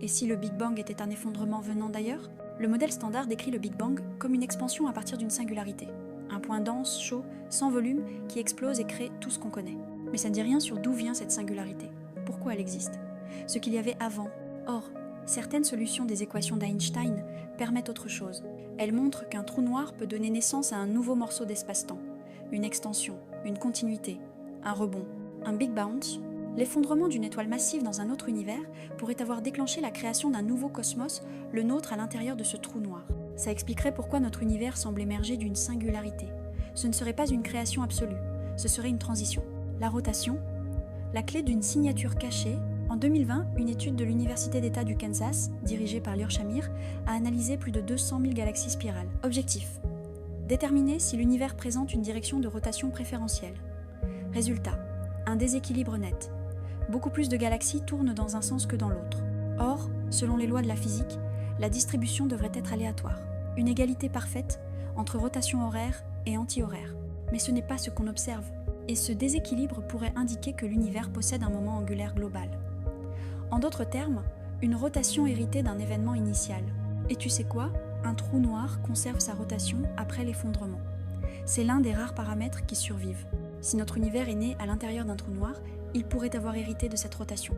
Et si le Big Bang était un effondrement venant d'ailleurs? Le modèle standard décrit le Big Bang comme une expansion à partir d'une singularité. Un point dense, chaud, sans volume, qui explose et crée tout ce qu'on connaît. Mais ça ne dit rien sur d'où vient cette singularité. Pourquoi elle existe? Ce qu'il y avait avant. Or, certaines solutions des équations d'Einstein permettent autre chose. Elles montrent qu'un trou noir peut donner naissance à un nouveau morceau d'espace-temps, une extension, une continuité, un rebond, un Big Bounce. L'effondrement d'une étoile massive dans un autre univers pourrait avoir déclenché la création d'un nouveau cosmos, le nôtre à l'intérieur de ce trou noir. Ça expliquerait pourquoi notre univers semble émerger d'une singularité. Ce ne serait pas une création absolue, ce serait une transition. La rotation, la clé d'une signature cachée. En 2020, une étude de l'Université d'État du Kansas, dirigée par Lior Shamir, a analysé plus de 200 000 galaxies spirales. Objectif: déterminer si l'univers présente une direction de rotation préférentielle. Résultat: un déséquilibre net. Beaucoup plus de galaxies tournent dans un sens que dans l'autre. Or, selon les lois de la physique, la distribution devrait être aléatoire. Une égalité parfaite entre rotation horaire et anti-horaire. Mais ce n'est pas ce qu'on observe. Et ce déséquilibre pourrait indiquer que l'univers possède un moment angulaire global. En d'autres termes, une rotation héritée d'un événement initial. Et tu sais quoi? Un trou noir conserve sa rotation après l'effondrement. C'est l'un des rares paramètres qui survivent. Si notre univers est né à l'intérieur d'un trou noir, il pourrait avoir hérité de cette rotation.